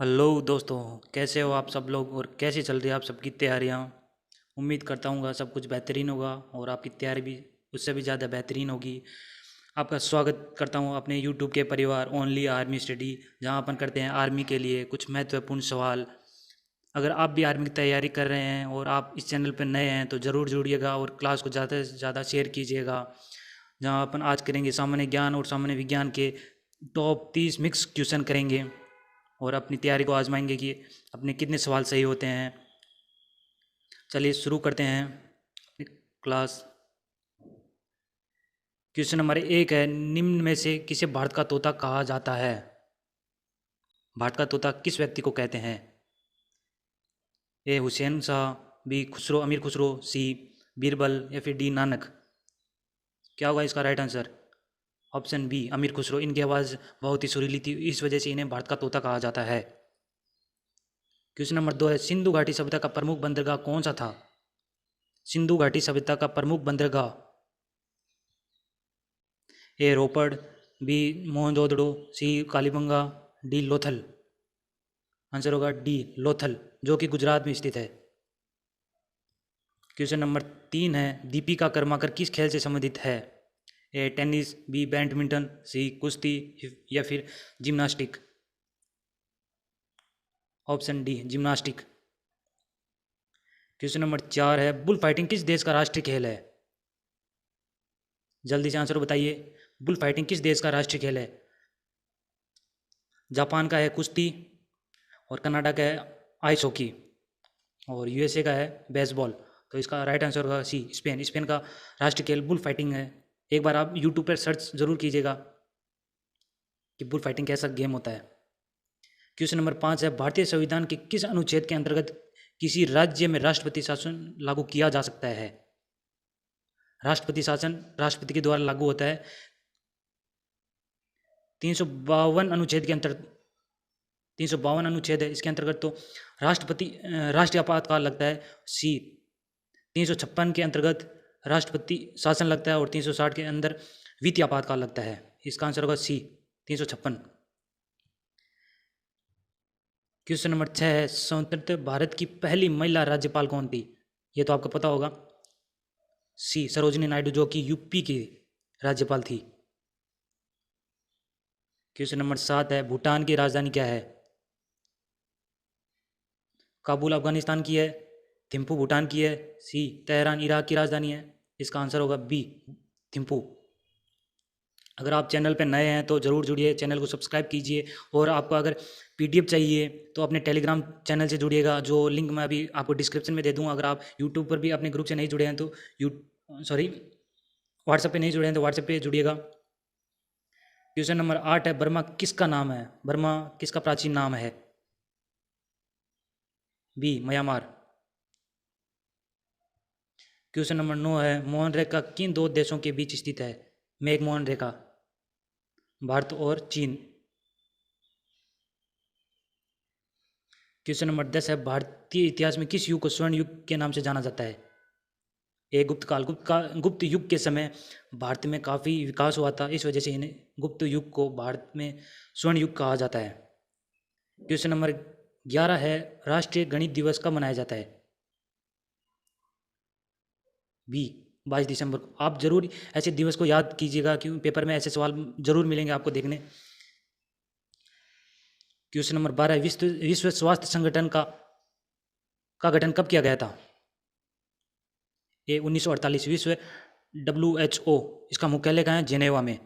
Hello दोस्तों। कैसे हो आप सब लोग और कैसे चल रही है आप सबकी तैयारियां। उम्मीद करता हूँ सब कुछ बेहतरीन होगा और आपकी तैयारी भी उससे भी ज़्यादा बेहतरीन होगी। आपका स्वागत करता हूँ अपने यूट्यूब के परिवार ओनली आर्मी स्टडी, जहाँ अपन करते हैं आर्मी के लिए कुछ महत्वपूर्ण सवाल। अगर आप भी आर्मी की तैयारी कर रहे हैं और आप इस चैनल पर नए हैं तो ज़रूर जुड़िएगा और क्लास को ज़्यादा से ज़्यादा शेयर कीजिएगा। जहाँ अपन आज करेंगे सामान्य ज्ञान और सामान्य विज्ञान के टॉप 30 मिक्स क्वेश्चन करेंगे और अपनी तैयारी को आजमाएंगे कि अपने कितने सवाल सही होते हैं। चलिए शुरू करते हैं क्लास। क्वेश्चन नंबर 1 है, निम्न में से किसे भारत का तोता कहा जाता है? भारत का तोता किस व्यक्ति को कहते हैं? ए हुसैन शाह, बी खुसरो अमीर खुसरो, सी बीरबल या फिर डी नानक। क्या होगा इसका राइट आंसर? ऑप्शन बी अमीर खुसरो। इनकी आवाज़ बहुत ही सुरीली थी, इस वजह से इन्हें भारत का तोता कहा जाता है। क्वेश्चन नंबर 2 है, सिंधु घाटी सभ्यता का प्रमुख बंदरगाह कौन सा था? सिंधु घाटी सभ्यता का प्रमुख बंदरगाह। ए रोपड़, बी मोहनजोदड़ो, सी कालीबंगा, डी लोथल। आंसर होगा डी लोथल, जो कि गुजरात में स्थित है। क्वेश्चन नंबर 3 है, दीपिका कर्माकर किस खेल से संबंधित है? ए टेनिस, बी बैडमिंटन, सी कुश्ती या फिर gymnastic. Option de Gymnastique. Question number 4 है, बुल फाइटिंग किस देश का राष्ट्रीय खेल है? जल्दी से आंसर बताइए। बुल फाइटिंग किस देश का राष्ट्रीय खेल है? जापान का है कुश्ती, और कनाडा का है आइस हॉकी, और यूएसए का है बेसबॉल। तो इसका राइट आंसर होगा सी स्पेन। स्पेन का राष्ट्रीय खेल बुल फाइटिंग है। एक बार आप यूट्यूब पर सर्च जरूर कीजिएगा कि बुल फाइटिंग कैसा गेम होता है। क्वेश्चन नंबर 5 है, भारतीय संविधान के किस अनुच्छेद के अंतर्गत किसी राज्य में राष्ट्रपति शासन लागू किया जा सकता है? राष्ट्रपति शासन राष्ट्रपति के द्वारा लागू होता है 352 अनुच्छेद के अंतर्गत। 352 अनुच्छेद है इसके अंतर्गत। तो राष्ट्रपति राष्ट्रीय आपातकाल लगता है सी। 356 के अंतर्गत राष्ट्रपति शासन लगता है और 360 के अंदर वित्तीय आपातकाल लगता है। इसका आंसर होगा सी 356। क्वेश्चन नंबर 6 है, स्वतंत्र भारत की पहली महिला राज्यपाल कौन थी? ये तो आपको पता होगा, सी सरोजिनी नायडू, जो कि यूपी की राज्यपाल थी। क्वेश्चन नंबर 7 है, भूटान की राजधानी क्या है? काबुल अफगानिस्तान की है, थिम्पू भूटान की है, सी तेहरान इराक की राजधानी है। इसका आंसर होगा बी थिम्पू। अगर आप चैनल पर नए हैं तो ज़रूर जुड़िए, चैनल को सब्सक्राइब कीजिए। और आपको अगर पीडीएफ चाहिए तो अपने टेलीग्राम चैनल से जुड़िएगा, जो लिंक मैं अभी आपको डिस्क्रिप्शन में दे दूँगा। अगर आप यूट्यूब पर भी अपने ग्रुप से नहीं जुड़े हैं तो व्हाट्सएप पे नहीं जुड़े हैं तो व्हाट्सएप पे जुड़िएगा। क्वेश्चन नंबर 8 है, बर्मा किसका नाम है? बर्मा किसका प्राचीन नाम है? B Myanmar. क्वेश्चन नंबर 9 है, मोहन रेखा किन दो देशों के बीच स्थित है? मैकमोहन रेखा, भारत और चीन। क्वेश्चन नंबर 10 है, भारतीय इतिहास में किस युग को स्वर्ण युग के नाम से जाना जाता है? ए गुप्त काल। गुप्त युग के समय भारत में काफ़ी विकास हुआ था, इस वजह से इन्हें गुप्त युग को भारत में स्वर्ण युग कहा जाता है। क्वेश्चन नंबर 11 है, राष्ट्रीय गणित दिवस कब मनाया जाता है? बी 22 दिसंबर को। आप जरूर ऐसे दिवस को याद कीजिएगा, क्योंकि पेपर में ऐसे सवाल जरूर मिलेंगे आपको देखने। क्वेश्चन नंबर 12, विश्व स्वास्थ्य संगठन का गठन कब किया गया था? ए 1948। विश्व WHO, इसका मुख्यालय कहाँ है? जेनेवा में।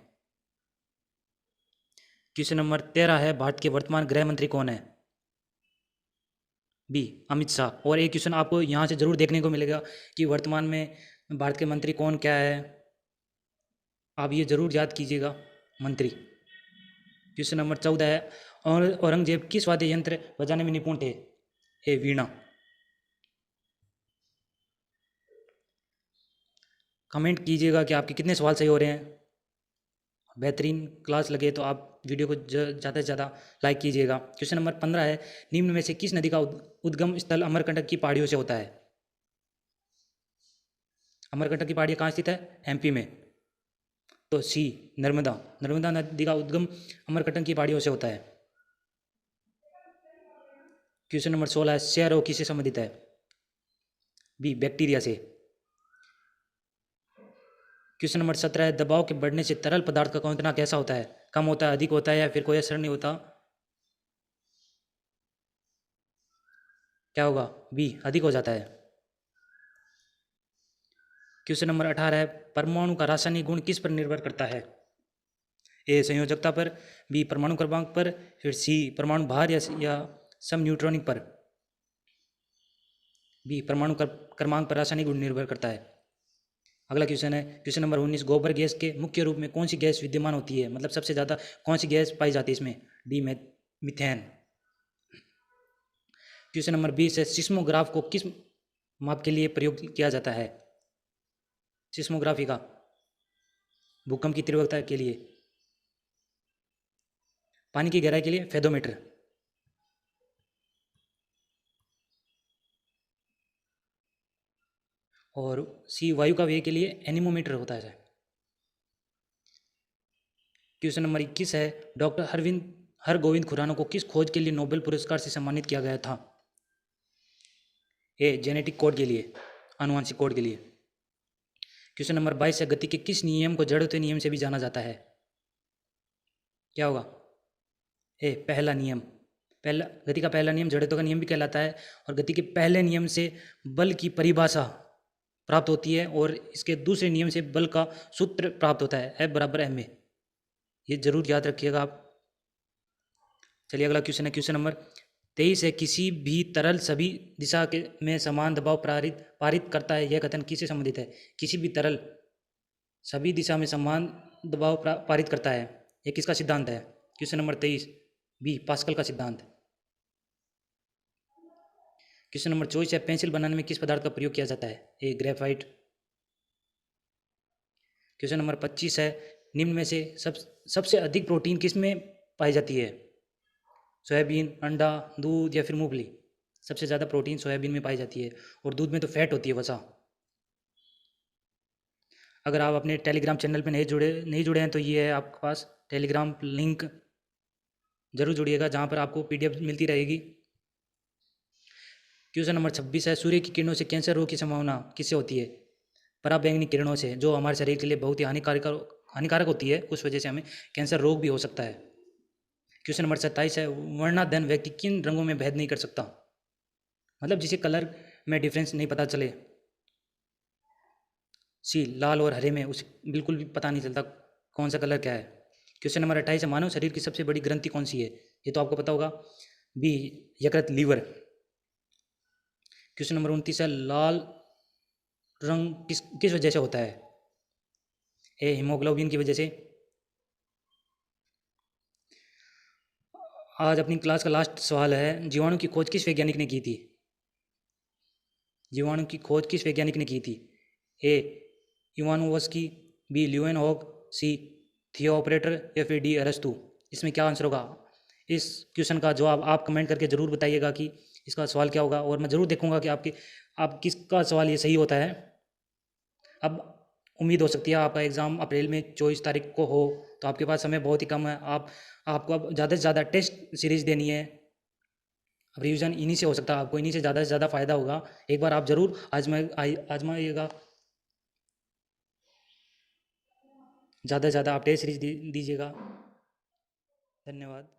क्वेश्चन नंबर 13 है, भारत के वर्तमान गृह मंत्री कौन है? बी अमित शाह। और एक क्वेश्चन आपको यहाँ से जरूर देखने को मिलेगा कि वर्तमान में भारत के मंत्री कौन क्या है, आप ये जरूर याद कीजिएगा मंत्री। क्वेश्चन नंबर 14 है, औरंगजेब किस वाद्य यंत्र बजाने में निपुण थे? ए वीणा। कमेंट कीजिएगा कि आपके कितने सवाल सही हो रहे हैं। बेहतरीन क्लास लगे तो आप वीडियो को ज़्यादा से ज़्यादा लाइक कीजिएगा। क्वेश्चन नंबर 15 है, निम्न में से किस नदी का उद्गम स्थल अमरकंटक की पहाड़ियों से होता है? अमरकंटक की पहाड़ियाँ कहाँ स्थित है? एमपी में। तो सी नर्मदा। नर्मदा नदी का उद्गम अमरकंटक की पहाड़ियों से होता है। क्वेश्चन नंबर 16 है, क्षय रोग किससे संबंधित है? बी, बैक्टीरिया से। क्वेश्चन नंबर 17 है, दबाव के बढ़ने से तरल पदार्थ का क्वथनांक कैसा होता है? कम होता है, अधिक होता है, या फिर कोई असर नहीं होता? क्या होगा? बी, अधिक हो जाता है। क्वेश्चन नंबर 18 है, परमाणु का रासायनिक गुण किस पर निर्भर करता है? ए, संयोजकता पर, बी, परमाणु क्रमांक पर, फिर सी, परमाणु भार या सम न्यूट्रॉनिक पर। बी, परमाणु क्रमांक पर रासायनिक गुण निर्भर करता है। अगला क्वेश्चन है, क्वेश्चन नंबर 19, गोबर गैस के मुख्य रूप में कौन सी गैस विद्यमान होती है? मतलब सबसे ज़्यादा कौन सी गैस पाई जाती है इसमें? D, methane. क्वेश्चन नंबर 20 है, सिस्मोग्राफ को किस माप के लिए प्रयोग किया जाता है? सिस्मोग्राफी का भूकंप की तीव्रता के लिए, पानी की गहराई के लिए फेदोमीटर, और सी, वायु का वेग के लिए एनीमोमीटर होता है। क्वेश्चन नंबर 21 है, डॉक्टर हरगोविंद खुराना को किस खोज के लिए नोबेल पुरस्कार से सम्मानित किया गया था? ए, जेनेटिक कोड के लिए, आनुवंशिक कोड के लिए। क्वेश्चन नंबर 22 है, गति के किस नियम को जड़त्व नियम से भी जाना जाता है? क्या होगा? ए, पहला नियम। गति का पहला नियम जड़त्व का नियम भी कहलाता है, और गति के पहले नियम से बल की परिभाषा प्राप्त होती है, और इसके दूसरे नियम से बल का सूत्र प्राप्त होता है, F बराबर ma। ये जरूर याद रखिएगा आप। चलिए अगला क्वेश्चन है, क्वेश्चन नंबर 23 है, किसी भी तरल सभी दिशा के में समान दबाव पारित करता है, यह कथन किससे संबंधित है? किसी भी तरल सभी दिशा में समान दबाव पारित करता है, ये किसका सिद्धांत है? क्वेश्चन नंबर 23, बी, पास्कल का सिद्धांत। क्वेश्चन नंबर 24 है, पेंसिल बनाने में किस पदार्थ का प्रयोग किया जाता है? ए, ग्रेफाइट। क्वेश्चन नंबर 25 है, निम्न में से सबसे अधिक प्रोटीन किस में पाई जाती है? सोयाबीन, अंडा, दूध या फिर मूंगफली? सबसे ज़्यादा प्रोटीन सोयाबीन में पाई जाती है, और दूध में तो फैट होती है, वसा। अगर आप अपने टेलीग्राम चैनल पे नहीं जुड़े हैं तो ये है आपके पास टेलीग्राम लिंक, जरूर जुड़िएगा, जहाँ पर आपको PDF मिलती रहेगी। क्वेश्चन नंबर 26 है, सूर्य की किरणों से कैंसर रोग की संभावना किससे होती है? पराबैंगनी किरणों से, जो हमारे शरीर के लिए बहुत ही हानिकारक होती है, उस वजह से हमें कैंसर रोग भी हो सकता है। क्वेश्चन नंबर 27 है, वर्णाधन व्यक्ति किन रंगों में भेद नहीं कर सकता? मतलब जिसे कलर में डिफरेंस नहीं पता चले। सी, लाल और हरे में उसे बिल्कुल भी पता नहीं चलता कौन सा कलर क्या है। क्वेश्चन नंबर 28 है, मानव शरीर की सबसे बड़ी ग्रंथि कौन सी है? ये तो आपको पता होगा, बी, यकृत, लीवर। क्वेश्चन नंबर 29 है, लाल रंग किस वजह से होता है? ए, हीमोग्लोबिन की वजह से। आज अपनी क्लास का लास्ट सवाल है, जीवाणु की खोज किस वैज्ञानिक ने की थी? जीवाणु की खोज किस वैज्ञानिक ने की थी? ए, इवानोवस्की, बी, ल्यूएनहॉक, सी, थियोप्रेटर, या फिर डी, अरस्तु? इसमें क्या आंसर होगा? इस क्वेश्चन का जवाब आप कमेंट करके ज़रूर बताइएगा कि इसका सवाल क्या होगा, और मैं ज़रूर देखूंगा कि आप किसका सवाल ये सही होता है। अब उम्मीद हो सकती है आपका एग्ज़ाम अप्रैल में 24 तारीख को हो, तो आपके पास समय बहुत ही कम है। आपको अब ज़्यादा से ज़्यादा टेस्ट सीरीज देनी है। अब रिवीजन इन्हीं से हो सकता है, आपको इन्हीं से ज़्यादा फ़ायदा होगा। एक बार आप ज़रूर आजमाइएगा। ज़्यादा से ज़्यादा आप टेस्ट सीरीज दीजिएगा। धन्यवाद।